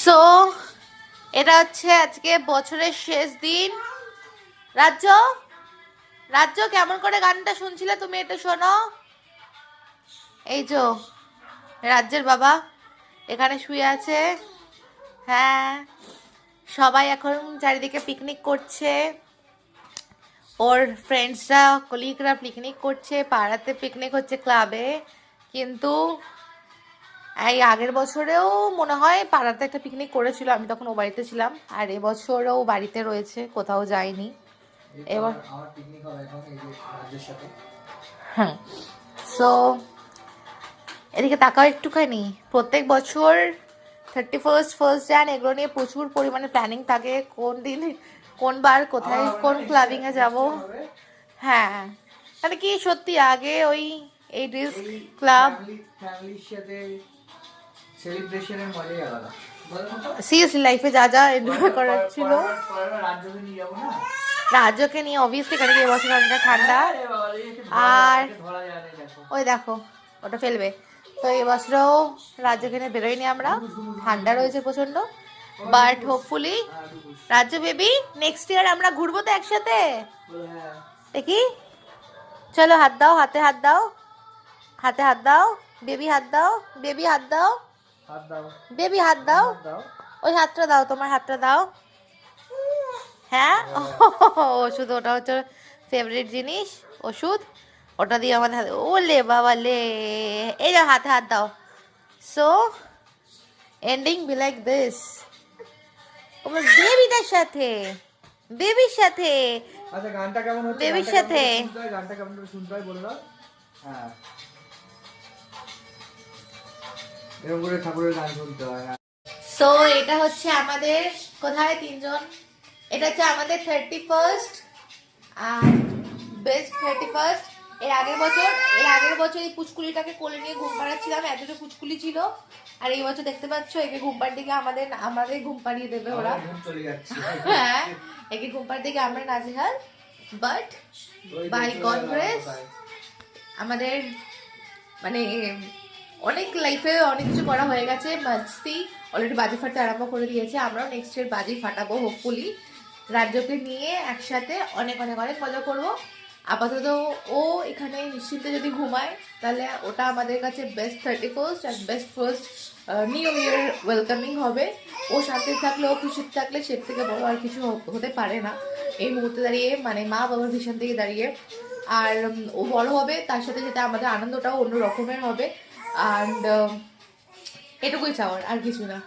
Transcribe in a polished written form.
So এটা হচ্ছে আজকে বছরের শেষ দিন। রাজ্য রাজ্য কেমন করে গানটা শুনছিলে তুমি? এটা শোনো। এই যে রাজ্যের বাবা এখানে শুয়ে আছে। হ্যাঁ, সবাই এখন চারিদিকে পিকনিক করছে। ওর ফ্রেন্ডসরা কলিগরা পিকনিক করছে, পাড়াতে পিকনিক হচ্ছে ক্লাবে। কিন্তু এই আগের বছরেও মনে হয় পাড়াতে একটা পিকনিক করেছিল, আমি তখন ও বাড়িতে ছিলাম। আর এবছরও বাড়িতে রয়েছে, কোথাও যায়নি। এবার আমার পিকনিক হবে এখন এই যে রাজ্যের সাথে। হ্যাঁ, সো এদিকে তাকাও একটুখানি। প্রত্যেক বছর 31st, 1st জান এগুলো নিয়ে প্রচুর পরিমাণে প্ল্যানিং থাকে, কোন দিন কোন বার কোথায় কোন ক্লাবিংয়ে যাব। হ্যাঁ, মানে কি সত্যি আগে ওই এই ডিস্ক ক্লাব ফ্যামিলির সাথে সেলিব্রেশনের মজাই আলাদা। সিরিয়াসলি লাইফে যা যা এনজয় করার ছিল। রাজ্যকে নিয়ে যাবো না, রাজ্যকে নিয়ে অবভিয়াসলি, কারণ কি এবছর অনেকটা ঠান্ডা। আর ওই দেখো ওটা ফেলবে। তো এবছরও রাজ্যকে নিয়ে বেরোয়নি আমরা, ঠান্ডা রয়েছে প্রচন্ড। বাট হোপফুলি রাজ্য বেবি নেক্সট ইয়ার আমরা ঘুরবো তো একসাথে। দেখি, চলো হাত দাও, হাতে হাত দাও, হাতে হাত দাও, বেবি হাত দাও, বেবি হাত দাও, বেবি হাত দাও, ওই হাতটা দাও, তোমার হাতটা দাও। হ্যাঁ, ওষুধ, ওটা হচ্ছে ফেভারিট জিনিস, ওষুধ। ওটা দিয়ে আমাদের হাতে, ওলে বাবা লে, এই যাও হাতে হাত দাও। So ending be like this, তোমার বেবিটার সাথে, বেবির সাথে। আচ্ছা গানটা কেমন হচ্ছে? বেবির সাথে গানটা কেমন করে শুনতে হয় বলে দাও। হ্যাঁ, এরকম করে ঠাকুরের গান শুনতে হয়। সো এটা হচ্ছে আমাদের কোথায় তিনজন, এটা হচ্ছে আমাদের 31st আর বেস্ট 31st। এর আগের বছর এই পুচকুলিটাকে কোলে নিয়ে ঘুম পাড়াচ্ছিলাম, এতটা পুচকুলি ছিল। আর এই বছর দেখতে পাচ্ছ একে ঘুম পাড় দিকে আমাদের ঘুম পাড়িয়ে দেবে ওরা। চলে যাচ্ছে। হ্যাঁ, একে ঘুম পাড় দিকে আমরা নাজেহাল। বাট বাই গড গ্রেস আমাদের মানে অনেক লাইফে অনেক কিছু করা হয়ে গেছে। মাস্তি অলরেডি বাজি ফাটতে আরম্ভ করে দিয়েছে, আমরাও নেক্সট ইয়ার বাজি ফাটাবো হোপফুলি। রাজ্যকে নিয়ে একসাথে অনেক অনেক অনেক মজা করবো। আপাতত ও এখানে নিশ্চিন্তে যদি ঘুমায়, তাহলে ওটা আমাদের কাছে বেস্ট 31st আর best first new year welcoming হবে। ও শান্তি থাকলে, ও খুশিতে থাকলে, সে থেকে বড় আর কিছু হতে পারে না এই মুহূর্তে দাঁড়িয়ে, মানে মা বাবার ভিশন থেকে দাঁড়িয়ে। আর ও বড় হবে, তার সাথে সাথে আমাদের আনন্দটাও অন্য রকমের হবে। অ্যান্ড এটুকুই চাওয়ার, আর কিছু না।